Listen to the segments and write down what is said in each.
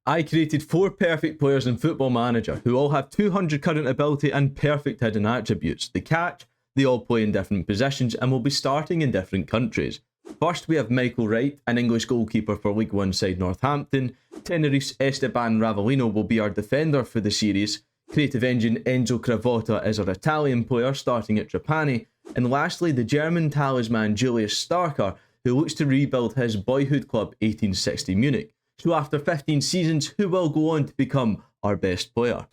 I created 4 perfect players in Football Manager who all have 200 current ability and perfect hidden attributes. The catch, they all play in different positions and will be starting in different countries. First we have Michael Wright, an English goalkeeper for League One side Northampton. Tenerife's Esteban Ravolino will be our defender for the series. Creative Engine Enzo Cravotta is our Italian player starting at Trapani. And lastly, the German talisman Julius Starker, who looks to rebuild his boyhood club 1860 Munich. So after 15 seasons, who will go on to become our best player?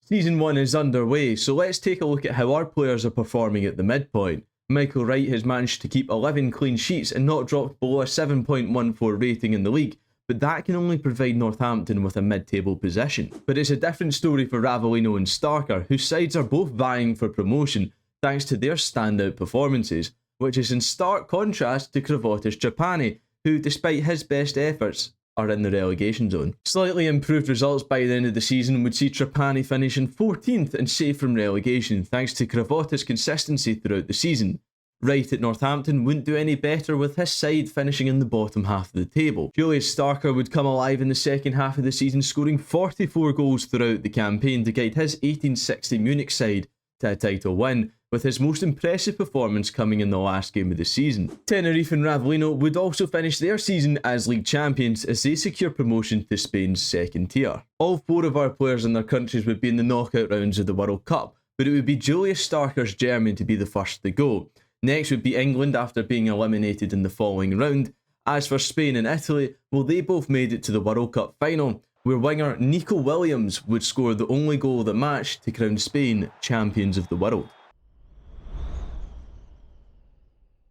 Season 1 is underway, so let's take a look at how our players are performing at the midpoint. Michael Wright has managed to keep 11 clean sheets and not dropped below a 7.14 rating in the league, but that can only provide Northampton with a mid-table position. But it's a different story for Ravolino and Starker, whose sides are both vying for promotion thanks to their standout performances, which is in stark contrast to Cravotta's Trapani, who, despite his best efforts, are in the relegation zone. Slightly improved results by the end of the season would see Trapani finish in 14th and safe from relegation thanks to Cravotta's consistency throughout the season. Wright at Northampton wouldn't do any better with his side finishing in the bottom half of the table. Julius Starker would come alive in the second half of the season, scoring 44 goals throughout the campaign to guide his 1860 Munich side to a title win, with his most impressive performance coming in the last game of the season. Tenerife and Ravolino would also finish their season as league champions as they secure promotion to Spain's second tier. All 4 of our players in their countries would be in the knockout rounds of the World Cup, but it would be Julius Starker's Germany to be the first to go. Next would be England after being eliminated in the following round. As for Spain and Italy, well, they both made it to the World Cup final, where winger Nico Williams would score the only goal of the match to crown Spain champions of the world.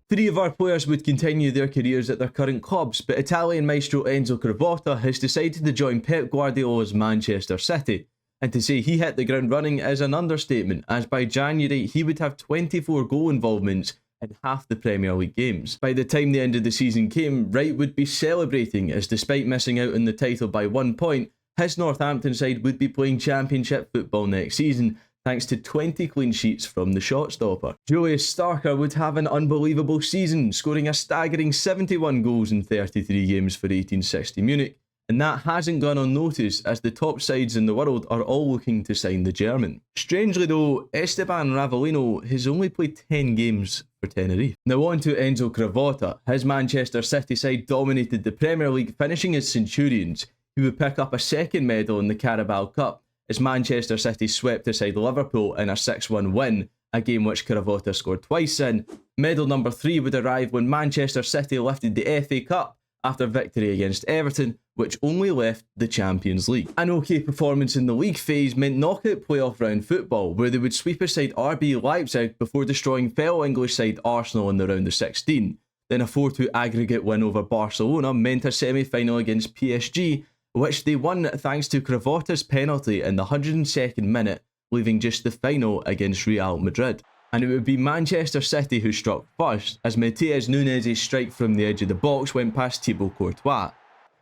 3 of our players would continue their careers at their current clubs, but Italian maestro Enzo Cravotta has decided to join Pep Guardiola's Manchester City. And to say he hit the ground running is an understatement, as by January he would have 24 goal involvements in half the Premier League games. By the time the end of the season came, Wright would be celebrating, as despite missing out on the title by 1 point, his Northampton side would be playing Championship football next season, thanks to 20 clean sheets from the shotstopper. Julius Starker would have an unbelievable season, scoring a staggering 71 goals in 33 games for 1860 Munich, and that hasn't gone unnoticed as the top sides in the world are all looking to sign the German. Strangely though, Esteban Ravolino has only played 10 games for Tenerife. Now on to Enzo Cravotta. His Manchester City side dominated the Premier League, finishing as Centurions, who would pick up a second medal in the Carabao Cup, as Manchester City swept aside Liverpool in a 6-1 win, a game which Cravotta scored twice in. Medal number 3 would arrive when Manchester City lifted the FA Cup after victory against Everton, which only left the Champions League. An okay performance in the league phase meant knockout playoff round football, where they would sweep aside RB Leipzig before destroying fellow English side Arsenal in the round of 16. Then a 4-2 aggregate win over Barcelona meant a semi-final against PSG, which they won thanks to Cravotta's penalty in the 102nd minute, leaving just the final against Real Madrid. And it would be Manchester City who struck first, as Matheus Nunes' strike from the edge of the box went past Thibaut Courtois.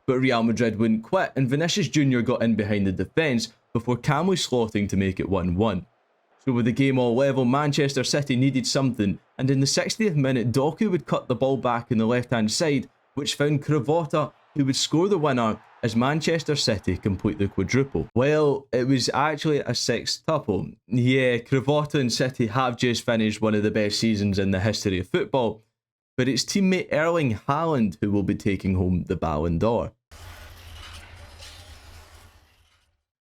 But Real Madrid wouldn't quit, and Vinicius Jr. got in behind the defence before calmly slotting to make it 1-1. So with the game all level, Manchester City needed something, and in the 60th minute Doku would cut the ball back on the left-hand side, which found Cravotta, who would score the winner as Manchester City complete the quadruple. Well, it was actually a sextuple. Yeah, Cravotta and City have just finished one of the best seasons in the history of football, but it's teammate Erling Haaland who will be taking home the Ballon d'Or.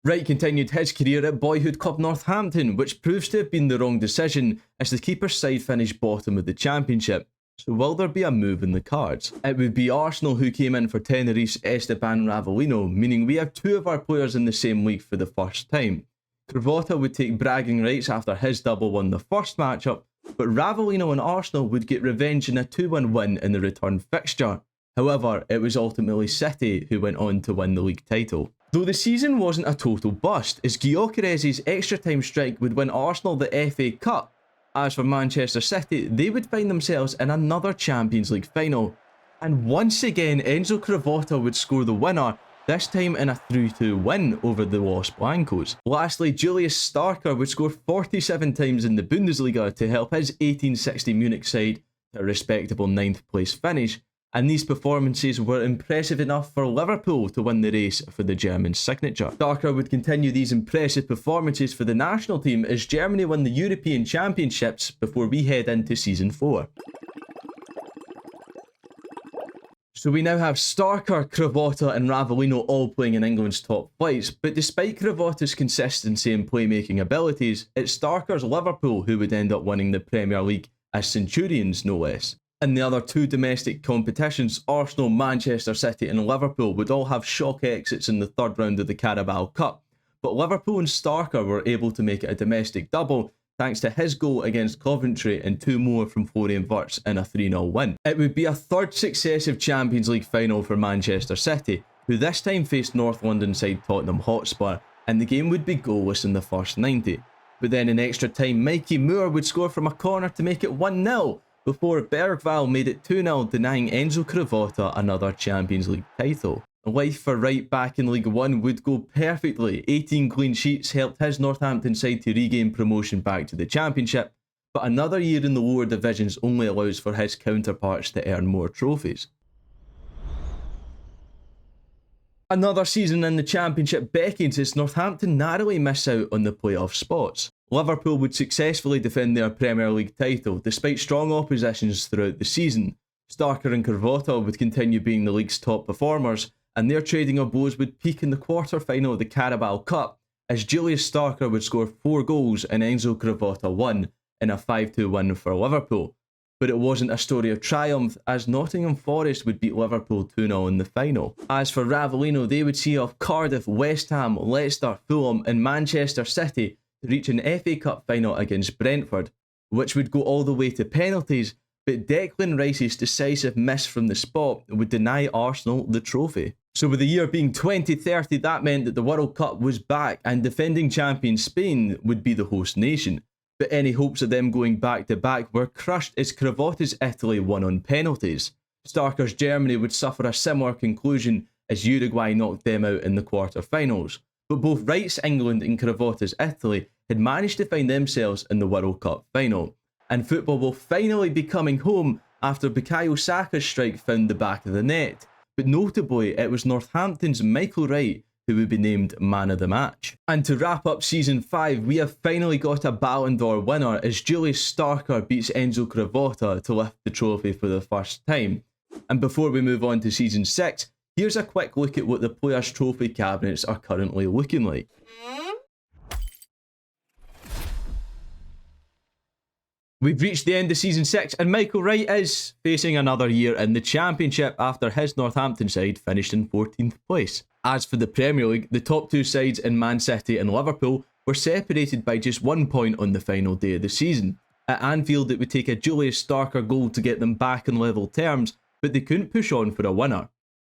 Wright continued his career at boyhood club Northampton, which proves to have been the wrong decision as the keeper's side finished bottom of the Championship. So will there be a move in the cards? It would be Arsenal who came in for Tenerife's Esteban Ravolino, meaning we have 2 of our players in the same league for the first time. Cravotta would take bragging rights after his double won the first matchup, but Ravolino and Arsenal would get revenge in a 2-1 win in the return fixture. However, it was ultimately City who went on to win the league title. Though the season wasn't a total bust, as Gyökeres's extra time strike would win Arsenal the FA Cup. As for Manchester City, they would find themselves in another Champions League final. And once again, Enzo Cravotta would score the winner, this time in a 3-2 win over the Los Blancos. Lastly, Julius Starker would score 47 times in the Bundesliga to help his 1860 Munich side to a respectable 9th place finish, and these performances were impressive enough for Liverpool to win the race for the German signature. Starker would continue these impressive performances for the national team as Germany win the European Championships before we head into Season 4. So we now have Starker, Cravotta and Ravellino all playing in England's top flights, but despite Cravotta's consistency and playmaking abilities, it's Starker's Liverpool who would end up winning the Premier League as Centurions no less. In the other two domestic competitions, Arsenal, Manchester City and Liverpool would all have shock exits in the third round of the Carabao Cup, but Liverpool and Starker were able to make it a domestic double thanks to his goal against Coventry and two more from Florian Wirtz in a 3-0 win. It would be a third successive Champions League final for Manchester City, who this time faced North London side Tottenham Hotspur, and the game would be goalless in the first 90. But then in extra time, Mikey Moore would score from a corner to make it 1-0, before Bergvall made it 2-0, denying Enzo Cravotta another Champions League title. Life for right back in League One would go perfectly. 18 clean sheets helped his Northampton side to regain promotion back to the Championship, but another year in the lower divisions only allows for his counterparts to earn more trophies. Another season in the Championship beckons as Northampton narrowly miss out on the playoff spots. Liverpool would successfully defend their Premier League title despite strong oppositions throughout the season. Starker and Cravotta would continue being the league's top performers, and their trading of blows would peak in the quarter-final of the Carabao Cup, as Julius Starker would score 4 goals and Enzo Cravotta 1 in a 5-2 win for Liverpool. But it wasn't a story of triumph, as Nottingham Forest would beat Liverpool 2-0 in the final. As for Ravellino, they would see off Cardiff, West Ham, Leicester, Fulham and Manchester City to reach an FA Cup final against Brentford, which would go all the way to penalties, but Declan Rice's decisive miss from the spot would deny Arsenal the trophy. So with the year being 2030, that meant that the World Cup was back and defending champion Spain would be the host nation. But any hopes of them going back to back were crushed as Cravotta's Italy won on penalties. Starker's Germany would suffer a similar conclusion as Uruguay knocked them out in the quarter-finals. But both Wright's England and Cravotta's Italy had managed to find themselves in the World Cup final. And football will finally be coming home after Bukayo Saka's strike found the back of the net. But notably, it was Northampton's Michael Wright who would be named Man of the Match. And to wrap up Season 5, we have finally got a Ballon d'Or winner as Julius Starker beats Enzo Cravotta to lift the trophy for the first time. And before we move on to Season 6, here's a quick look at what the players' trophy cabinets are currently looking like. We've reached the end of Season 6 and Michael Wright is facing another year in the Championship after his Northampton side finished in 14th place. As for the Premier League, the top two sides in Man City and Liverpool were separated by just 1 point on the final day of the season. At Anfield it would take a Julius Starker goal to get them back in level terms, but they couldn't push on for a winner.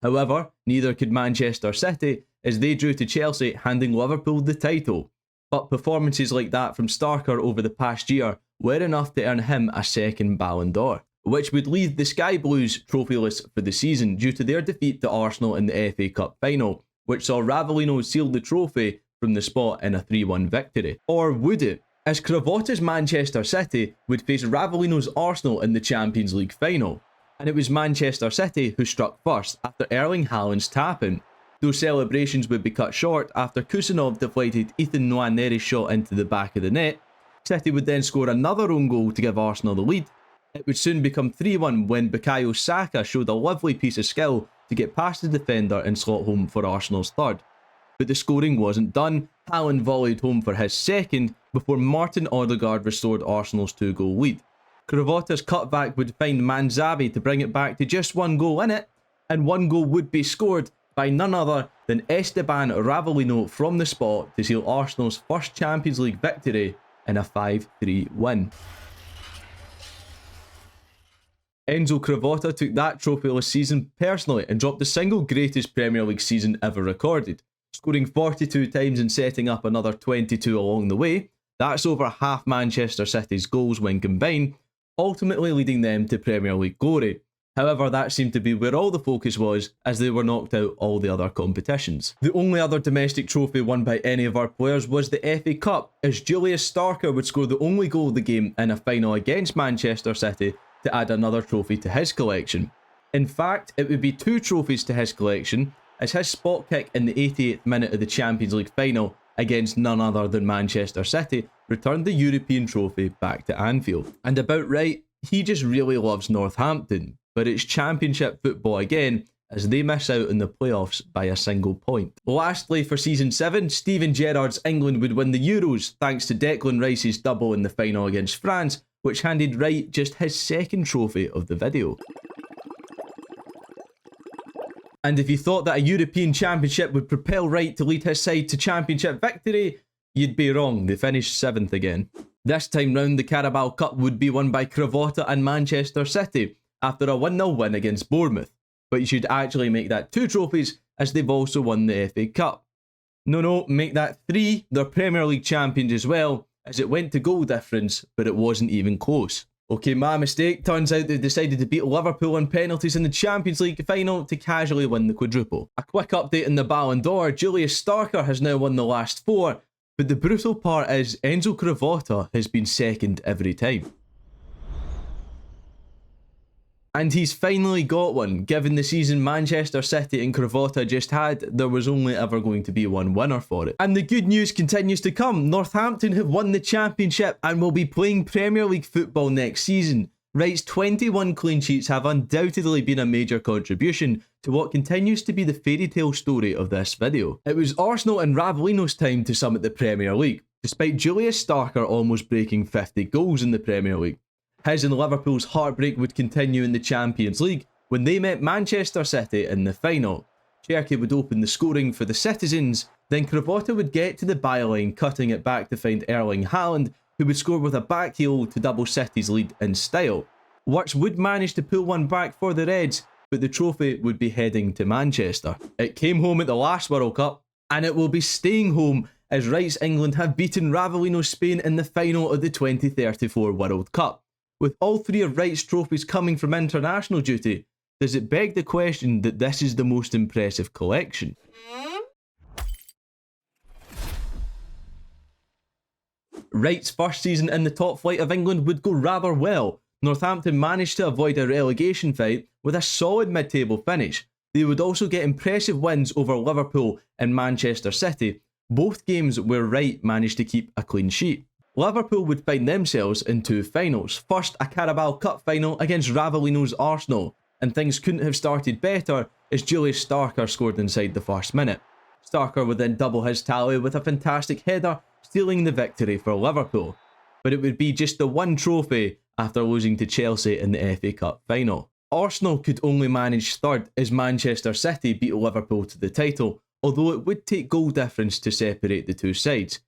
However, neither could Manchester City as they drew to Chelsea, handing Liverpool the title. But performances like that from Starker over the past year were enough to earn him a second Ballon d'Or, which would leave the Sky Blues trophyless for the season due to their defeat to Arsenal in the FA Cup final, which saw Ravellino seal the trophy from the spot in a 3-1 victory. Or would it? As Cravotta's Manchester City would face Ravellino's Arsenal in the Champions League final, and it was Manchester City who struck first after Erling Haaland's tap-in. Those celebrations would be cut short after Kusanov deflected Ethan Nwaneri's shot into the back of the net. City would then score another own goal to give Arsenal the lead. It would soon become 3-1 when Bukayo Saka showed a lovely piece of skill to get past the defender and slot home for Arsenal's third. But the scoring wasn't done. Haaland volleyed home for his second before Martin Odegaard restored Arsenal's 2-goal lead. Cravotta's cutback would find Manzabi to bring it back to just 1 goal in it, and 1 goal would be scored by none other than Esteban Ravellino from the spot to seal Arsenal's first Champions League victory in a 5-3 win. Enzo Cravotta took that trophyless season personally and dropped the single greatest Premier League season ever recorded, scoring 42 times and setting up another 22 along the way. That's over half Manchester City's goals when combined, ultimately leading them to Premier League glory. However, that seemed to be where all the focus was, as they were knocked out all the other competitions. The only other domestic trophy won by any of our players was the FA Cup, as Julius Starker would score the only goal of the game in a final against Manchester City to add another trophy to his collection. In fact, it would be 2 trophies to his collection, as his spot kick in the 88th minute of the Champions League final against none other than Manchester City returned the European trophy back to Anfield. And about right, he just really loves Northampton, but it's Championship football again, as they miss out in the playoffs by a single point. Lastly, for Season 7, Steven Gerrard's England would win the Euros thanks to Declan Rice's double in the final against France, which handed Wright just his second trophy of the video. And if you thought that a European Championship would propel Wright to lead his side to Championship victory, you'd be wrong. They finished 7th again. This time round, the Carabao Cup would be won by Cravotta and Manchester City after a 1-0 win against Bournemouth. But you should actually make that 2 trophies, as they've also won the FA Cup. No, make that 3, they're Premier League champions as well, as it went to goal difference, but it wasn't even close. Okay, my mistake. Turns out they decided to beat Liverpool on penalties in the Champions League final to casually win the quadruple. A quick update in the Ballon d'Or, Julius Starker has now won the last 4, but the brutal part is Enzo Cravotta has been second every time. And he's finally got one. Given the season Manchester City and Cravotta just had, there was only ever going to be one winner for it. And the good news continues to come. Northampton have won the Championship and will be playing Premier League football next season. Wright's 21 clean sheets have undoubtedly been a major contribution to what continues to be the fairy tale story of this video. It was Arsenal and Ravellino's time to summit the Premier League, despite Julius Starker almost breaking 50 goals in the Premier League. His and Liverpool's heartbreak would continue in the Champions League when they met Manchester City in the final. Cherky would open the scoring for the citizens, then Cravotta would get to the byline, cutting it back to find Erling Haaland, who would score with a back heel to double City's lead in style. Wirtz would manage to pull one back for the Reds, but the trophy would be heading to Manchester. It came home at the last World Cup, and it will be staying home as Wright's England have beaten Ravellino's Spain in the final of the 2034 World Cup. With all 3 of Wright's trophies coming from international duty, does it beg the question that this is the most impressive collection? Wright's first season in the top flight of England would go rather well. Northampton managed to avoid a relegation fight with a solid mid-table finish. They would also get impressive wins over Liverpool and Manchester City, both games where Wright managed to keep a clean sheet. Liverpool would find themselves in 2 finals. First, a Carabao Cup final against Ravellino's Arsenal, and things couldn't have started better as Julius Starker scored inside the first minute. Starker would then double his tally with a fantastic header, stealing the victory for Liverpool. But it would be just the 1 trophy after losing to Chelsea in the FA Cup final. Arsenal could only manage 3rd as Manchester City beat Liverpool to the title, although it would take goal difference to separate the 2 sides.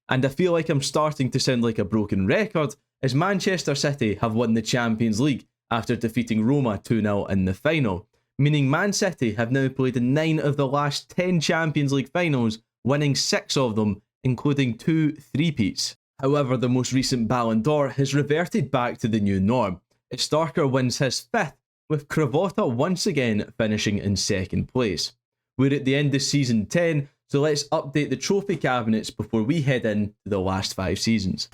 And I feel like I'm starting to sound like a broken record, as Manchester City have won the Champions League after defeating Roma 2-0 in the final, meaning Man City have now played in 9 of the last 10 Champions League finals, winning 6 of them, including 2 three-peats. However, the most recent Ballon d'Or has reverted back to the new norm, as Starker wins his 5th, with Cravotta once again finishing in 2nd place. We're at the end of Season 10, so let's update the trophy cabinets before we head in to the last 5 seasons.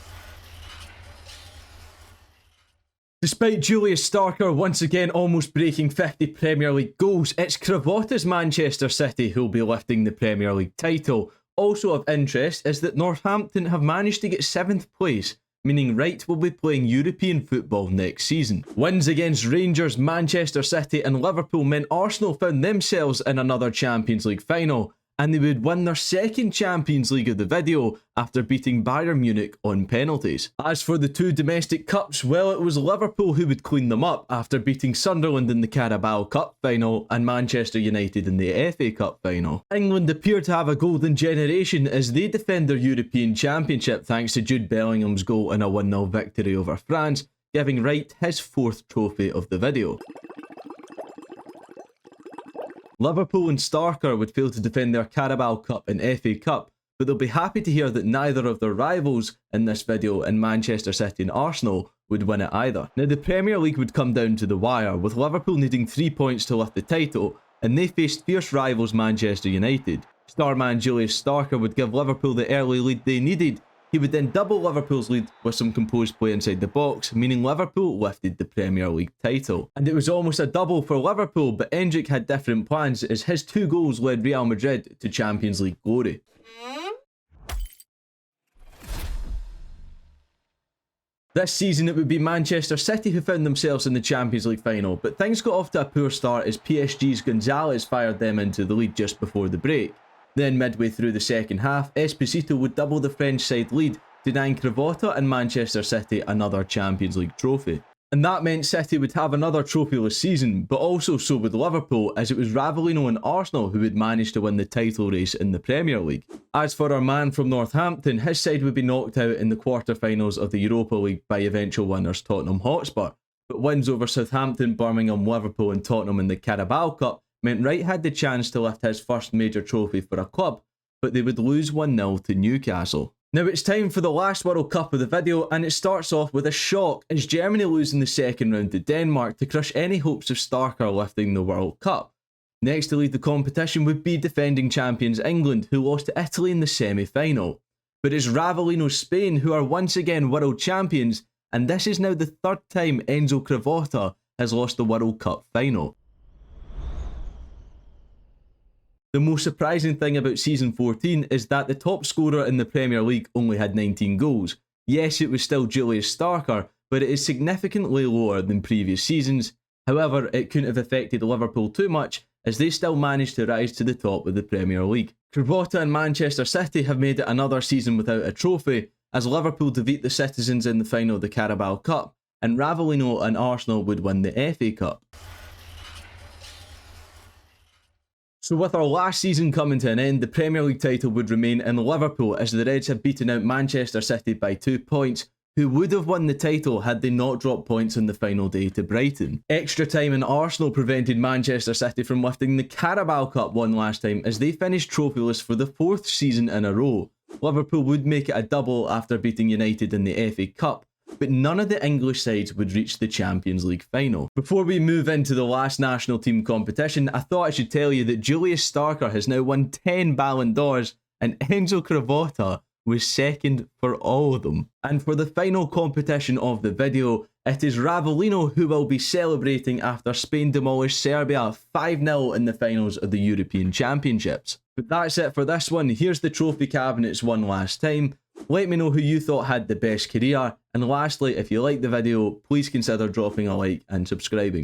Despite Julius Starker once again almost breaking 50 Premier League goals, it's Cravotta's Manchester City who'll be lifting the Premier League title. Also of interest is that Northampton have managed to get 7th place, meaning Wright will be playing European football next season. Wins against Rangers, Manchester City and Liverpool meant Arsenal found themselves in another Champions League final, and they would win their 2nd Champions League of the video after beating Bayern Munich on penalties. As for the 2 domestic cups, well, it was Liverpool who would clean them up after beating Sunderland in the Carabao Cup final and Manchester United in the FA Cup final. England appear to have a golden generation as they defend their European Championship thanks to Jude Bellingham's goal in a 1-0 victory over France, giving Wright his 4th trophy of the video. Liverpool and Starker would fail to defend their Carabao Cup and FA Cup, but they'll be happy to hear that neither of their rivals in this video in Manchester City and Arsenal would win it either. Now the Premier League would come down to the wire, with Liverpool needing 3 points to lift the title, and they faced fierce rivals Manchester United. Starman Julius Starker would give Liverpool the early lead they needed, He would then double Liverpool's lead with some composed play inside the box, meaning Liverpool lifted the Premier League title. And it was almost a double for Liverpool, but Endrick had different plans as his 2 goals led Real Madrid to Champions League glory. This season it would be Manchester City who found themselves in the Champions League final, but things got off to a poor start as PSG's Gonzalez fired them into the lead just before the break. Then midway through the second half, Esposito would double the French side lead, denying Cravotta and Manchester City another Champions League trophy. And that meant City would have another trophyless season, but also so would Liverpool, as it was Ravellino and Arsenal who would manage to win the title race in the Premier League. As for our man from Northampton, his side would be knocked out in the quarter-finals of the Europa League by eventual winners Tottenham Hotspur, but wins over Southampton, Birmingham, Liverpool and Tottenham in the Carabao Cup meant Wright had the chance to lift his first major trophy for a club, but they would lose 1-0 to Newcastle. Now it's time for the last World Cup of the video, and it starts off with a shock as Germany lose in the second round to Denmark to crush any hopes of Starker lifting the World Cup. Next to lead the competition would be defending champions England, who lost to Italy in the semi-final. But it's Ravellino's Spain who are once again world champions, and this is now the 3rd time Enzo Cravotta has lost the World Cup final. The most surprising thing about season 14 is that the top scorer in the Premier League only had 19 goals. Yes, it was still Julius Starker, but it is significantly lower than previous seasons. However, it couldn't have affected Liverpool too much, as they still managed to rise to the top of the Premier League. Cravotta and Manchester City have made it another season without a trophy, as Liverpool defeat the Citizens in the final of the Carabao Cup, and Ravellino and Arsenal would win the FA Cup. So with our last season coming to an end, the Premier League title would remain in Liverpool, as the Reds had beaten out Manchester City by 2 points, who would have won the title had they not dropped points on the final day to Brighton. Extra time in Arsenal prevented Manchester City from lifting the Carabao Cup one last time, as they finished trophyless for the 4th season in a row. Liverpool would make it a double after beating United in the FA Cup, but none of the English sides would reach the Champions League final. Before we move into the last national team competition, I thought I should tell you that Julius Starker has now won 10 Ballon d'Ors, and Enzo Cravotta was second for all of them. And for the final competition of the video, it is Ravellino who will be celebrating after Spain demolished Serbia 5-0 in the finals of the European Championships. But that's it for this one. Here's the trophy cabinets one last time. Let me know who you thought had the best career, and lastly, if you liked the video, please consider dropping a like and subscribing.